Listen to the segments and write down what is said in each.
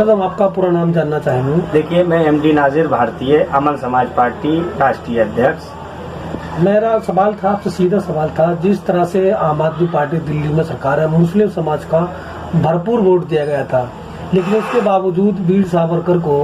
Sir हम आपका पूरा नाम जानना चाहेंगे। देखिए, मैं एमडी नाजिर, भारतीय अमल समाज पार्टी राष्ट्रीय अध्यक्ष। मेरा सवाल था, आपसे सीधा सवाल था, जिस तरह से आम आदमी पार्टी दिल्ली में सरकार है, मुस्लिम समाज का भरपूर वोट दिया गया था, लेकिन उसके बावजूद वीर सावरकर को,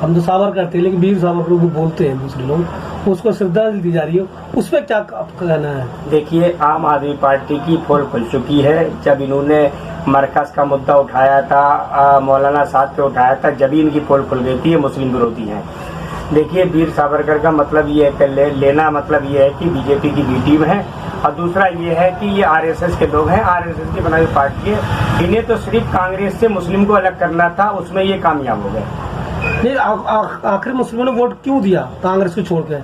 हम तो सावर करते हैं लेकिन वीर सावरकर को बोलते हैं दूसरे लोग, उसको श्रद्धांजलि दी जा रही है, उस पर क्या आपका कहना है? देखिए, आम आदमी पार्टी की पोल खुल चुकी है। जब इन्होंने मरकज का मुद्दा उठाया था, मौलाना साहब पे उठाया था, जब इनकी पोल खुल गई थी, ये मुस्लिम विरोधी हैं। देखिए, वीर सावरकर का मतलब ये है, लेना मतलब ये है कि बीजेपी की बी टीम है, और दूसरा ये है कि ये आरएसएस के लोग हैं, आरएसएस की बनाई पार्टी है। इन्हें तो सिर्फ कांग्रेस से मुस्लिम को अलग करना था, उसमें ये कामयाब हो गए। नहीं, आखिर मुस्लिमों ने वोट क्यों दिया कांग्रेस को छोड़ के?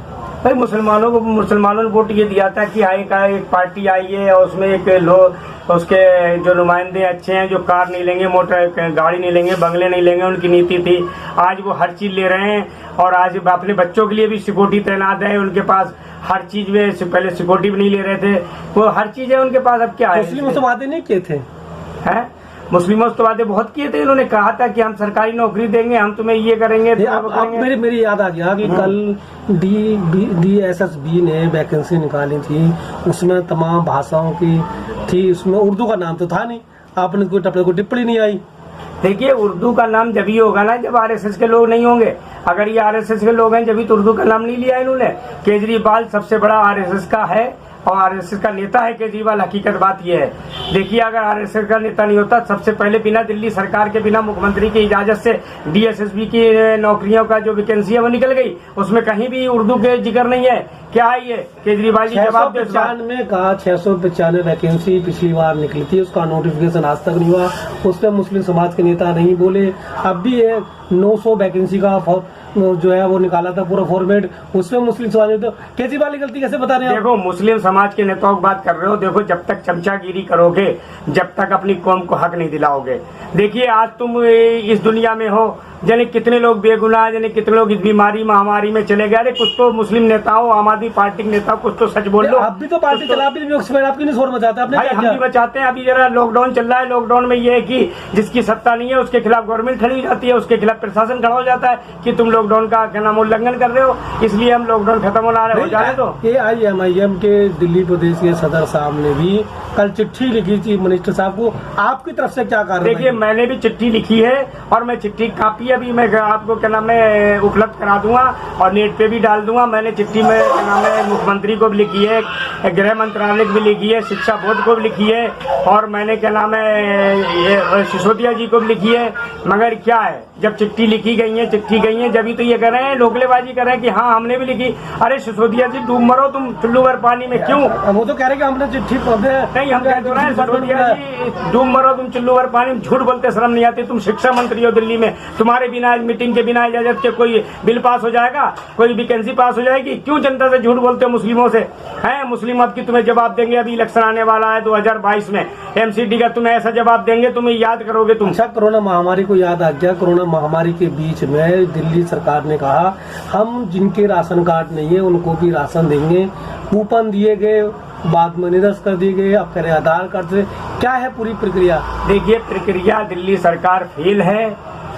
भाई, मुसलमानों ने वोट ये दिया था कि एक पार्टी आई है और उसमें एक लोग, उसके जो नुमाइंदे अच्छे हैं, जो कार नहीं लेंगे, मोटर गाड़ी नहीं लेंगे, बंगले नहीं लेंगे, उनकी नीति थी। आज वो हर चीज ले रहे हैं, और आज अपने बच्चों के लिए भी सिक्योरिटी तैनात है उनके पास, हर चीज में। पहले सिक्योरिटी भी नहीं ले रहे थे, वो हर चीज है उनके पास। अब क्या है, मुस्लिमों से वादे नहीं किए थे? हैं? मुस्लिमों से तो वादे बहुत किए थे। इन्होंने कहा था कि हम सरकारी नौकरी देंगे, हम तुम्हें ये करेंगे, मेरी याद आ गया कि कल DSSB ने वैकेंसी निकाली थी, उसमें तमाम भाषाओं की थी, उसमें उर्दू का नाम तो था नहीं, आपने कोई टिप्पणी नहीं आई। देखिए, उर्दू का नाम जब ही होगा ना जब आरएसएस के लोग नहीं होंगे। अगर ये आरएसएस के लोग हैं जब ही तो उर्दू का नाम नहीं लिया इन्होंने। केजरीवाल सबसे बड़ा आरएसएस का है और आरएसएस का नेता है केजरीवाल। हकीकत बात यह है। देखिए, अगर आरएसएस का नेता नहीं होता, सबसे पहले बिना दिल्ली सरकार के, बिना मुख्यमंत्री की इजाजत से DSSB की नौकरियों का जो वैकेंसी है वो निकल गई, उसमें कहीं भी उर्दू के जिक्र नहीं है। क्या है ये? केजरीवाल जी जवाब दे। 695 का 695 वैकेंसी पिछली बार निकली थी, उसका नोटिफिकेशन आज तक नहीं हुआ, उस पर मुस्लिम समाज के नेता नहीं बोले। अब भी 900 वैकेंसी का जो है वो निकाला था पूरा फॉर्मेट, उसमें मुस्लिम समाज ने, तो केजरीवाल की गलती कैसे बता रहे हैं? देखो, मुस्लिम समाज के नेताओं की बात कर रहे हो। देखो, जब तक चमचागिरी करोगे, जब तक अपनी कौम को हक नहीं दिलाओगे। देखिए, आज तुम इस दुनिया में हो, जाने कितने लोग बेगुनाह, जाने कितने लोग इस बीमारी महामारी में चले गए। अरे कुछ तो मुस्लिम नेताओं, आम आदमी पार्टी के नेताओं, कुछ तो सच बोल लो। आप भी तो पार्टी चला, आपकी नहीं शोर मचाते आपने? भाई, हम भी बचाते हैं। अभी जरा लॉकडाउन चल रहा है, लॉकडाउन में ये है कि जिसकी सत्ता नहीं है उसके खिलाफ गवर्नमेंट खड़ी हो जाती है, उसके खिलाफ प्रशासन खड़ा हो जाता है कि तुम लॉकडाउन का क्या नाम उल्लंघन कर रहे हो, इसलिए हम लॉकडाउन खत्म हो जाए। तो AIMIM के दिल्ली प्रदेश के सदर साहब ने भी कल चिट्ठी लिखी थी मिनिस्टर साहब को, आपकी तरफ से क्या कार्रवाई? देखिए, मैंने भी चिट्ठी लिखी है और मैं चिट्ठी कापी अभी मैं आपको क्या नाम है उपलब्ध करा दूंगा और नेट पे भी डाल दूंगा। मैंने चिट्ठी में क्या नाम है मुख्यमंत्री को भी लिखी है, गृह मंत्रालय को भी लिखी है, शिक्षा बोर्ड को भी लिखी है, और मैंने क्या नाम है सिसोदिया जी को भी लिखी है। मगर क्या है, जब चिट्ठी लिखी गई है जब ही तो ये कह रहे हैं, लोकलेबाजी कर रहे हैं कि हाँ हमने भी लिखी। अरे सिसोदिया जी, डूब मरो तुम चुल्लू भर पानी में। क्यों? वो तो कह रहे कि हमने चिट्ठी नहीं, हम कह रहे हैं सिसोदिया जी, डूब मरो तुम चुल्लू भर पानी में। झूठ बोलते शर्म नहीं आती? तुम शिक्षा मंत्री हो दिल्ली में, तुम्हारे बिना मीटिंग के बिना इजाजत के कोई बिल पास हो जाएगा, कोई वैकेंसी पास हो जाएगी? क्यों जनता से झूठ बोलते हो मुस्लिमों से? हैं मुस्लिम अब की तुम्हें जवाब देंगे। अभी इलेक्शन आने वाला है 2022 में, MCD का तुम्हें ऐसा जवाब देंगे, तुम्हें याद करोगे तुम। अच्छा, कोरोना महामारी को याद आ गया। कोरोना महामारी के बीच में दिल्ली सरकार ने कहा हम जिनके राशन कार्ड नहीं है उनको भी राशन देंगे, कूपन दिए गए, बाद में निरस्त कर दिए गए। अब कह रहे आधार कार्ड से, क्या है पूरी प्रक्रिया? देखिए, प्रक्रिया दिल्ली सरकार फेल है,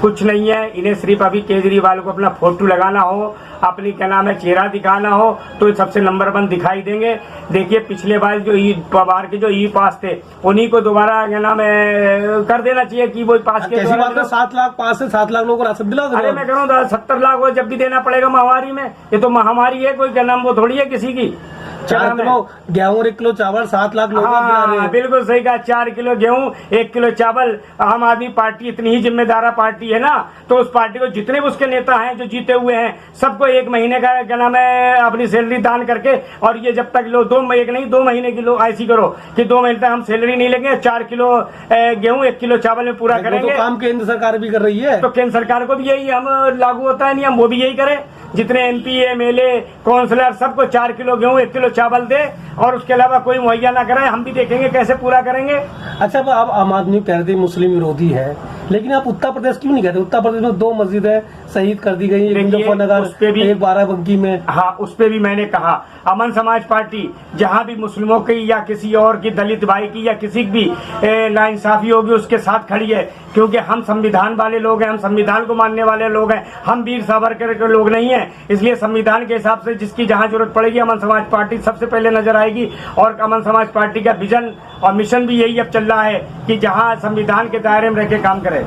कुछ नहीं है। इन्हें सिर्फ अभी केजरीवाल को अपना फोटो लगाना हो, अपनी क्या नाम है चेहरा दिखाना हो, तो सबसे नंबर 1 दिखाई देंगे। देखिए, पिछले बार जो पवार के जो पास थे, उन्हीं को दोबारा क्या नाम है कर देना चाहिए कि वो पास के 7 लाख 5 से 7 लाख लोगों को राशन दिला। अरे मैं कह रहा हूँ 70 लाख वो जब भी देना पड़ेगा महामारी में। ये तो महामारी है, कोई क्या नाम वो थोड़ी है किसी की। 4 किलो गेहूं, 1 किलो चावल, 7 लाख लोग। हाँ, बिल्कुल सही कहा। 4 किलो गेहूं, 1 किलो चावल। आम आदमी पार्टी इतनी ही जिम्मेदार पार्टी है ना, तो उस पार्टी को जितने भी उसके नेता हैं जो जीते हुए हैं, सबको 1 महीने का क्या नाम है अपनी सैलरी दान करके, और ये जब तक लो 2 महीने की लो ऐसी करो कि 2 महीने तक हम सैलरी नहीं लेंगे, 4 किलो गेहूं 1 किलो चावल में पूरा करेंगे। तो काम केंद्र सरकार भी कर रही है, तो केंद्र सरकार को भी यही हम लागू होता है नियम, वो भी यही करे। जितने MP MLA काउंसलर सबको 4 किलो गेहूं 1 किलो चावल दे, और उसके अलावा कोई मुहैया ना कराए। हम भी देखेंगे कैसे पूरा करेंगे। अच्छा, अब आम आदमी कह रहे थे मुस्लिम विरोधी है, लेकिन आप उत्तर प्रदेश क्यों नहीं कहते? उत्तर प्रदेश में 2 मस्जिदें शहीद कर दी गई, एक उस पे मुजफ्फरनगर, भी एक बाराबंकी में। हाँ, उस पे भी मैंने कहा अमन समाज पार्टी जहां भी मुस्लिमों की या किसी और की, दलित भाई की या किसी की भी नाइंसाफी होगी उसके साथ खड़ी है, क्योंकि हम संविधान वाले लोग हैं, हम संविधान को मानने वाले लोग हैं, हम वीर सावरकर के लोग नहीं हैं। इसलिए संविधान के हिसाब से जिसकी जहां जरूरत पड़ेगी अमन समाज पार्टी सबसे पहले नजर आएगी। और अमन समाज पार्टी का विजन और मिशन भी यही अब चल रहा है कि जहां संविधान के दायरे में रह के काम करे।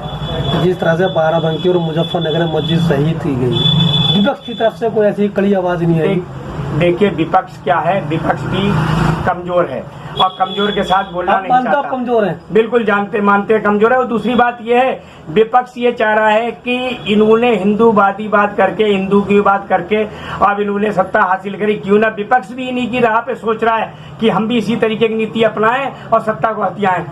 जिस तरह से बाराबंकी और मुजफ्फरनगर में मस्जिद शहीद की गई, विपक्ष की तरफ से कोई ऐसी कड़ी आवाज नहीं आई। देखिए विपक्ष क्या है, विपक्ष भी कमजोर है और कमजोर के साथ बोलना नहीं चाहता। कमजोर है, बिल्कुल जानते मानते कमजोर है। और दूसरी बात यह है, विपक्ष ये चाह रहा है कि इन्होंने हिंदूवादी बात करके, हिंदू की बात करके अब इन्होंने सत्ता हासिल करी, क्यों ना विपक्ष भी इन्हीं की राह पे सोच रहा है कि हम भी इसी तरीके की नीति अपनाएं और सत्ता को हथियाएं।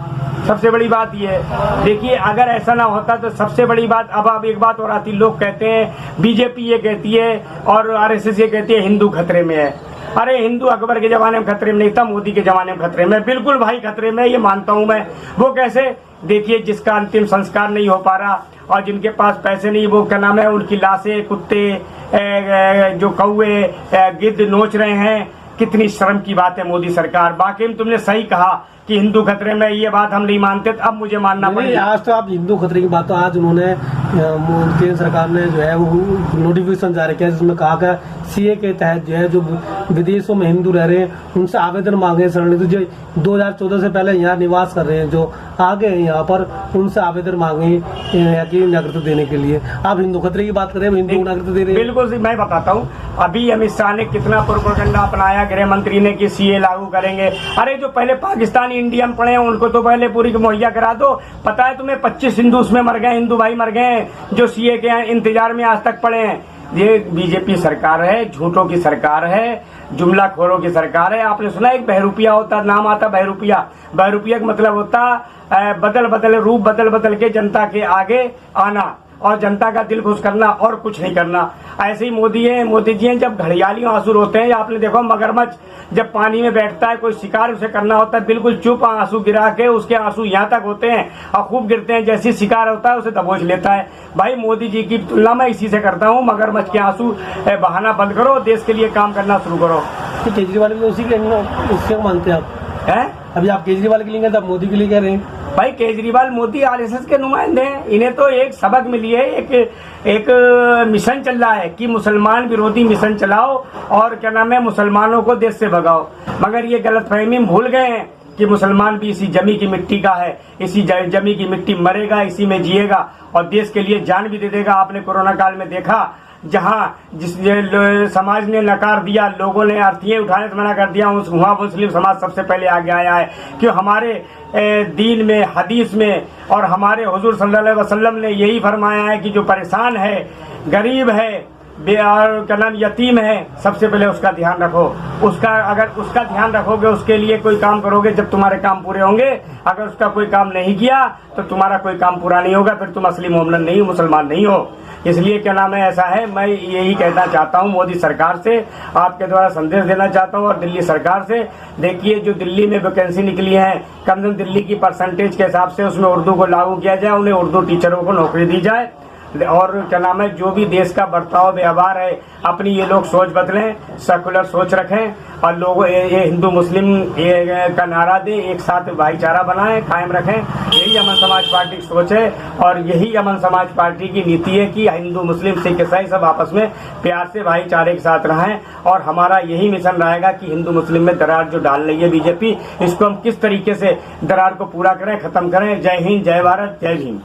सबसे बड़ी बात यह है, देखिए अगर ऐसा ना होता तो सबसे बड़ी बात, अब एक बात और आती, लोग कहते हैं बीजेपी ये कहती है और आरएसएस ये कहती है हिंदू खतरे में है। अरे हिंदू अकबर के जमाने में खतरे में नहीं था, मोदी के जमाने में खतरे में, बिल्कुल भाई खतरे में, ये मानता हूं मैं। वो कैसे? देखिए जिसका अंतिम संस्कार नहीं हो पा रहा और जिनके पास पैसे नहीं, वो क्या नाम है, उनकी लाशें कुत्ते जो कौए गिद्ध नोच रहे हैं। कितनी शर्म की बात है मोदी सरकार। बाकी में तुमने सही कहा कि हिंदू खतरे में, ये बात हम नहीं मानते, अब मुझे मानना पड़ेगा। आज तो आप हिंदू खतरे की बात, तो आज उन्होंने केंद्र सरकार ने जो है वो नोटिफिकेशन जारी किया जिसमें कहा गया सीए के तहत जो है जो विदेशों में हिंदू रह रहे हैं उनसे आवेदन मांगे शरणार्थी जो 2014 से पहले यहाँ निवास कर रहे हैं, जो आगे हैं यहाँ पर, उनसे आवेदन मांगे यहाँ की नागरिकता देने के लिए। आप हिंदू खतरे की बात कर रहे हैं, हिंदू नागरिकता दे रहे हैं। बिल्कुल मैं बताता हूँ, अभी अमित शाह ने कितना प्रोपेगेंडा अपनाया, गृह मंत्री ने कि सीए लागू करेंगे। अरे जो पहले पाकिस्तानी इंडिया में पड़े हैं उनको तो पहले पूरी मुहैया करा दो। पता है तुम्हें 25 हिंदू उसमें मर गए, हिंदू भाई मर गए जो सीए के इंतजार में आज तक पड़े हैं। ये बीजेपी सरकार है, झूठों की सरकार है, जुमलाखोरों की सरकार है। आपने सुना एक बहरूपिया होता, नाम आता बहरूपिया। बहरूपिया का मतलब होता बदल बदल रूप बदल बदल के जनता के आगे आना और जनता का दिल खुश करना और कुछ नहीं करना। ऐसे ही मोदी जी हैं, जब घड़ियालियों आंसू होते हैं, या आपने देखो मगरमच्छ जब पानी में बैठता है, कोई शिकार उसे करना होता है, बिल्कुल चुप आंसू गिरा के, उसके आंसू यहाँ तक होते हैं और खूब गिरते हैं, जैसे शिकार होता है उसे दबोच लेता है। भाई मोदी जी की तुलना मैं इसी से करता हूँ। मगरमच्छ के आंसू बहाना बंद करो, देश के लिए काम करना शुरू करो। केजरीवाल भी उसी के उससे मानते हैं आप हैं? अभी आप केजरीवाल के लिए कहते, मोदी के लिए कह रहे हैं। भाई केजरीवाल मोदी आरएसएस के नुमाइंदे हैं, इन्हें तो एक सबक मिली है, एक मिशन चल रहा है कि मुसलमान विरोधी मिशन चलाओ और क्या नाम है, मुसलमानों को देश से भगाओ। मगर ये गलतफहमी में भूल गए हैं कि मुसलमान भी इसी जमी की मिट्टी का है, इसी जमी की मिट्टी मरेगा, इसी में जिएगा और देश के लिए जान भी दे देगा। आपने कोरोना काल में देखा, जहां जिस समाज ने नकार दिया, लोगों ने अर्थीएं उठाने से मना कर दिया, वहां मुस्लिम समाज सबसे पहले आगे आया है कि हमारे दीन में, हदीस में और हमारे हुजूर सल्लल्लाहु अलैहि वसल्लम ने यही फरमाया है कि जो परेशान है, गरीब है, और क्या नाम यतीम है, सबसे पहले उसका ध्यान रखो। अगर उसका ध्यान रखोगे, उसके लिए कोई काम करोगे, जब तुम्हारे काम पूरे होंगे। अगर उसका कोई काम नहीं किया तो तुम्हारा कोई काम पूरा नहीं होगा, फिर तुम असली मोमिन नहीं हो, मुसलमान नहीं हो। इसलिए क्या नाम है, ऐसा है, मैं यही कहना चाहता हूँ मोदी सरकार से, आपके द्वारा संदेश देना चाहता हूँ और दिल्ली सरकार से। देखिए जो दिल्ली में वैकेंसी निकली है, कम से कम दिल्ली की परसेंटेज के हिसाब से उसमें उर्दू को लागू किया जाए, उन्हें उर्दू टीचरों को नौकरी दी जाए। और क्या नाम है, जो भी देश का बर्ताव व्यवहार है, अपनी ये लोग सोच बदलें, सेकुलर सोच रखें और लोगों ये हिंदू मुस्लिम का नारा दें, एक साथ भाईचारा बनाएं, कायम रखें। यही अमन समाज पार्टी की सोच है और यही अमन समाज पार्टी की नीति है कि हिंदू मुस्लिम सिख ईसाई सब आपस में प्यार से भाईचारे के साथ रहें। और हमारा यही मिशन रहेगा कि हिंदू मुस्लिम में दरार जो डाल रही है बीजेपी, इसको हम किस तरीके से दरार को पूरा करें, खत्म करें। जय हिंद, जय भारत, जय भीम।